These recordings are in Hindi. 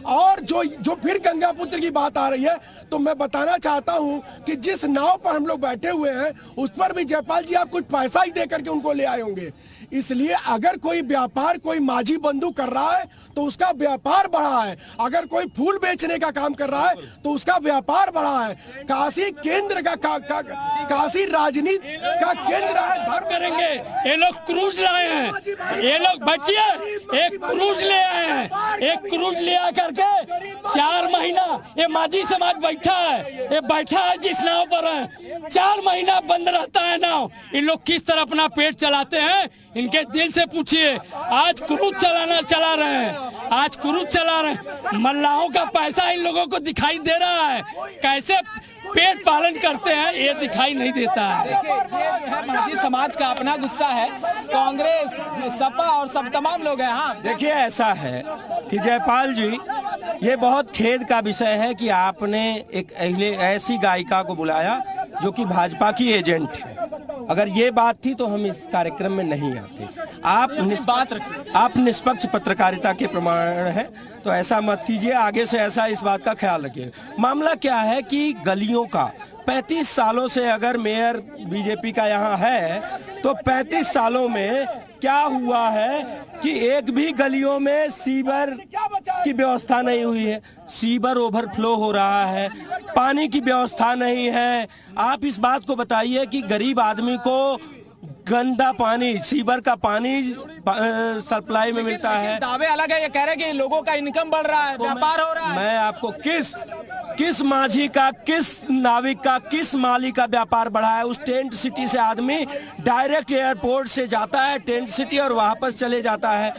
और जो फिर गंगापुत्र की बात आ रही है, तो मैं बताना चाहता हूं कि जिस नाव पर हम लोग बैठे हुए हैं उस पर भी जयपाल जी आप कुछ पैसा ही दे करके उनको ले आए होंगे। इसलिए अगर कोई व्यापार कोई माझी बंधु कर रहा है तो उसका व्यापार बढ़ा है, अगर कोई फूल बेचने का काम कर रहा है तो उसका व्यापार बढ़ा है। काशी केंद्र का काशी राजनीति का केंद्र है। धर्म करेंगे। ये लोग क्रूज लाए हैं, ये लोग बचिए, एक क्रूज ले आए हैं, एक क्रूज ले आ करके 4 महीना ये माझी समाज बैठा है, ये बैठा है जिस नाव पर है, 4 महीना बंद रहता है नाव। इन लोग किस तरह अपना पेट चलाते हैं इनके दिल से पूछिए। आज क्रूज चला रहे हैं, आज क्रूज चला रहे हैं। मल्लाहों का पैसा इन लोगों को दिखाई दे रहा है, कैसे पेट पालन करते हैं ये दिखाई नहीं देता है। ये माझी समाज का अपना गुस्सा है, कांग्रेस सपा और सब तमाम लोग हैं। हाँ देखिए, ऐसा है कि जयपाल जी, ये बहुत खेद का विषय है कि आपने एक ऐसी गायिका को बुलाया जो कि भाजपा की एजेंट है। अगर ये बात थी तो हम इस कार्यक्रम में नहीं आते। आप निष्पक्ष पत्रकारिता के प्रमाण हैं, तो ऐसा मत कीजिए, आगे से ऐसा इस बात का ख्याल रखिए। मामला क्या है कि गलियों का 35 सालों से अगर मेयर बीजेपी का यहाँ है तो 35 सालों में क्या हुआ है कि एक भी गलियों में सीवर की व्यवस्था नहीं हुई है। सीवर ओवरफ्लो हो रहा है, पानी की व्यवस्था नहीं है। आप इस बात को बताइए कि गरीब आदमी को गंदा पानी, सीवर का पानी सप्लाई में मिलता है। दावे अलग है, ये कह रहे हैं कि लोगों का इनकम बढ़ रहा है, व्यापार हो रहा है। मैं आपको किस माझी का, किस नाविक का, किस माली का व्यापार बढ़ा है? उस टेंट सिटी से आदमी डायरेक्ट एयरपोर्ट से जाता है टेंट सिटी और वापस चले जाता है।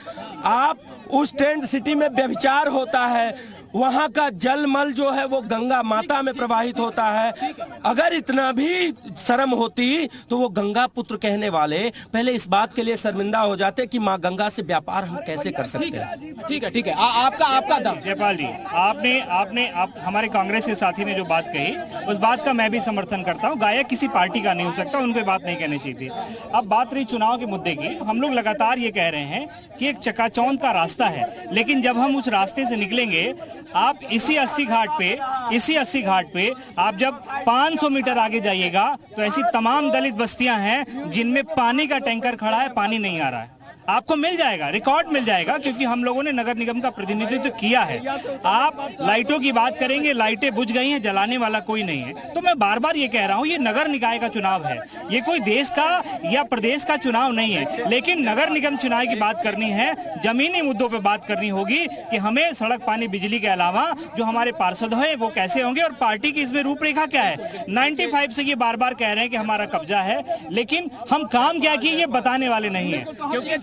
आप उस टेंट सिटी में व्यभिचार होता है, वहाँ का जलमल जो है वो गंगा माता में प्रवाहित होता है। अगर इतना भी शर्म होती तो वो गंगा पुत्र कहने वाले पहले इस बात के लिए शर्मिंदा हो जाते कि माँ गंगा से व्यापार हम कैसे कर सकते हैं। ठीक है। आपका दम। जयपाल जी, आप हमारे कांग्रेस के साथी ने जो बात कही उस बात का मैं भी समर्थन करता हूँ। गायक किसी पार्टी का नहीं हो सकता, उनको बात नहीं कहनी चाहिए थी। अब बात रही चुनाव के मुद्दे की, हम लोग लगातार ये कह रहे हैं कि एक चकाचौंध का रास्ता है, लेकिन जब हम उस रास्ते से निकलेंगे, आप इसी 80 घाट पे आप जब 500 मीटर आगे जाइएगा तो ऐसी तमाम दलित बस्तियां हैं जिनमें पानी का टैंकर खड़ा है, पानी नहीं आ रहा है। आपको मिल जाएगा, रिकॉर्ड मिल जाएगा, क्योंकि हम लोगों ने नगर निगम का प्रतिनिधित्व किया है। आप लाइटों की बात करेंगे, लाइटें बुझ गई हैं, जलाने वाला कोई नहीं है। तो मैं बार बार ये कह रहा हूँ, ये नगर निकाय का चुनाव है, ये कोई देश का या प्रदेश का चुनाव नहीं है। लेकिन नगर निगम चुनाव की बात करनी है, जमीनी मुद्दों पर बात करनी होगी कि हमें सड़क, पानी, बिजली के अलावा जो हमारे पार्षद हैं वो कैसे होंगे और पार्टी की इसमें रूपरेखा क्या है। 95 से ये बार बार कह रहे हैं कि हमारा कब्जा है, लेकिन हम काम क्या किए ये बताने वाले नहीं है। क्योंकि ये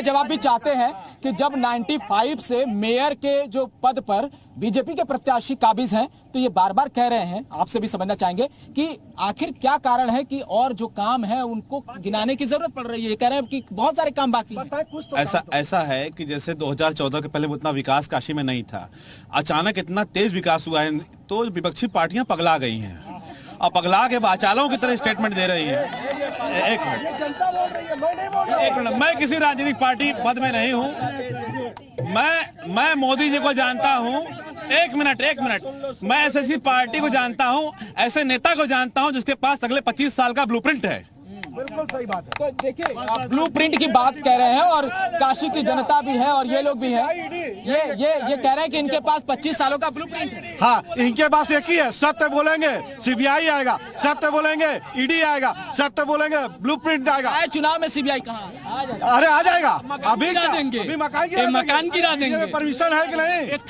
जवाब भी चाहते हैं कि जब 95 से मेयर के जो पद पर बीजेपी के प्रत्याशी काबिज हैं, तो ये बार बार कह रहे हैं, आपसे भी समझना चाहेंगे कि आखिर क्या कारण है कि और जो काम है उनको गिनाने की जरूरत पड़ रही है। ये कह रहे हैं कि बहुत सारे काम बाकी हैं। ऐसा है कि जैसे 2014 के पहले उतना विकास काशी में नहीं था, अचानक इतना तेज विकास हुआ है तो विपक्षी पार्टियां पगला गई हैं और पगला के बाचालों की तरह स्टेटमेंट दे रही है। एक मिनट, मैं किसी राजनीतिक पार्टी पद में नहीं हूं। मैं मोदी जी को जानता हूं। एक मिनट, मैं ऐसी पार्टी को जानता हूं, ऐसे नेता को जानता हूं जिसके पास अगले 25 साल का ब्लूप्रिंट है। बिल्कुल सही बात है। तो देखिए, ब्लूप्रिंट की बात कह रहे हैं और काशी की जनता भी है और ये लोग भी हैं। ये कह रहे हैं कि इनके पास 25 सालों का ब्लूप्रिंट है। हाँ, इनके पास एक ही है, सत्य बोलेंगे सीबीआई आएगा, सत्य बोलेंगे ईडी आएगा, सत्य बोलेंगे ब्लूप्रिंट आएगा। चुनाव में सीबीआई कहाँ? अरे आ जाएगा, अभी देंगे, मकान गिरा देंगे। परमिशन है कि नहीं? एक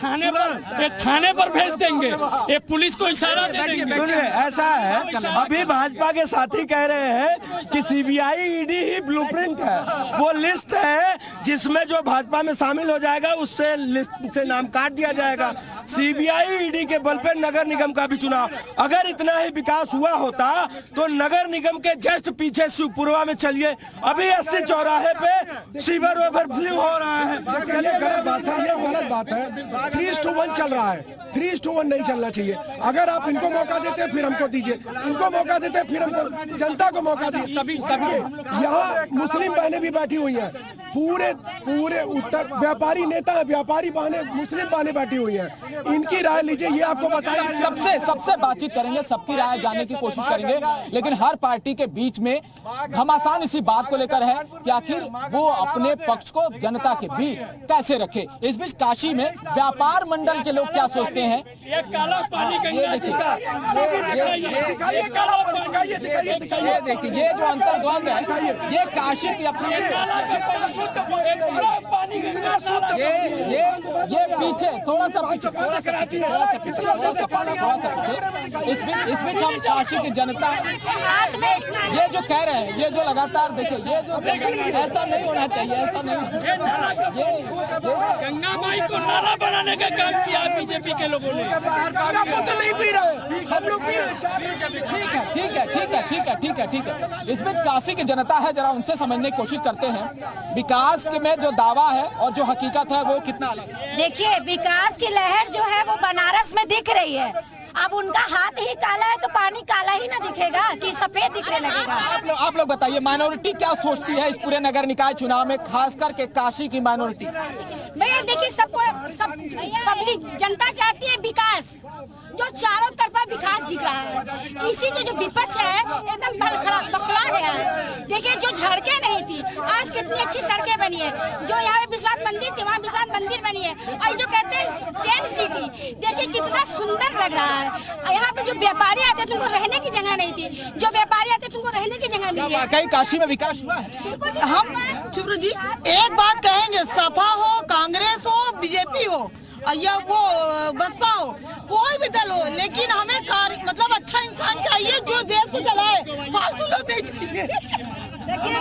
थाने पर भेज देंगे, एक पुलिस को इशारा दे देंगे। सुनिए, ऐसा है, अभी भाजपा के साथी कह रहे हैं कि सीबीआई ईडी ही ब्लूप्रिंट है। वो लिस्ट है जिसमें जो भाजपा में शामिल हो जाएगा उससे लिस्ट से नाम काट दिया जाएगा। सीबीआई ईडी के बल पे नगर निगम का भी चुनाव। अगर इतना ही विकास हुआ होता तो नगर निगम के जस्ट पीछे शिवपुरवा में चलिए, अभी 80 चौराहे पे सीवर ओवरफ्लो हो रहा है। ये गलत बात है, ये गलत बात है। 3:1 चल रहा है, 3:1 नहीं चलना चाहिए। अगर आप इनको मौका देते हैं फिर हमको दीजिए, इनको मौका देते हैं फिर हमको, जनता को मौका दीजिए। सभी यहाँ मुस्लिम बहनें भी बैठी हुई हैं, पूरे उत्तर व्यापारी नेता, व्यापारी बहनें, मुस्लिम बहनें बैठी हुई हैं। इनकी राय लीजिए, ये आपको बताएंगे। सबसे बातचीत करेंगे, सबकी राय जानने की कोशिश करेंगे, लेकिन हर पार्टी के बीच में घमासान इसी बात को लेकर है कि आखिर वो अपने पक्ष को जनता के बीच कैसे रखे। इस बीच काशी में व्यापार मंडल के लोग क्या सोचते हैं, ये काला पानी ये देखिए, ये जो अंतर्द्वंद है, ये काशी की अपनी ये पीछे थोड़ा सा पीछे इस बीच हम काशी की जनता ये जो कह रहे हैं, ये जो लगातार देखिए, ये जो ऐसा नहीं होना चाहिए, ऐसा नहीं, ये गंगा माई को नाला बनाने का काम किया बीजेपी के लोगों ने। तो नहीं पी रहे, हम लोग पी रहे। ठीक है। इस बीच काशी की जनता है, जरा उनसे समझने की कोशिश करते हैं विकास के में जो दावा है और जो हकीकत है वो कितना अलग है। देखिए, विकास की लहर जो है वो बनारस में दिख रही है। अब उनका हाथ ही काला है तो पानी काला ही ना दिखेगा कि सफेद दिखने लगेगा। आप लोग बताइए, माइनॉरिटी क्या सोचती है इस पूरे नगर निकाय चुनाव में, खास करके काशी की माइनॉरिटी? भैया देखिए, सब पब्लिक जनता चाहती है विकास, जो चारों तरफा विकास दिख रहा है। इसी के जो विपक्ष है एकदम बखला गया है। देखिए, जो सड़कें नहीं थी, आज कितनी अच्छी सड़कें बनी है। जो यहाँ पे विश्वनाथ मंदिर थी, वहाँ विश्वनाथ मंदिर बनी है। और जो कहते हैं टेंट सिटी, देखिए कितना सुंदर लग रहा है। यहाँ पे जो व्यापारी आते थे उनको रहने की जगह नहीं थी, जो व्यापारी आते थे उनको रहने की जगह मिली है। कहीं काशी में विकास हुआ है? हम चुप्रू जी एक बात कहेंगे, सपा हो, कांग्रेस हो, बीजेपी हो या वो बसपा हो, कोई भी दल हो, लेकिन हमें मतलब अच्छा इंसान चाहिए जो देश को चलाए, फालतू लोग नहीं चाहिए। देखिए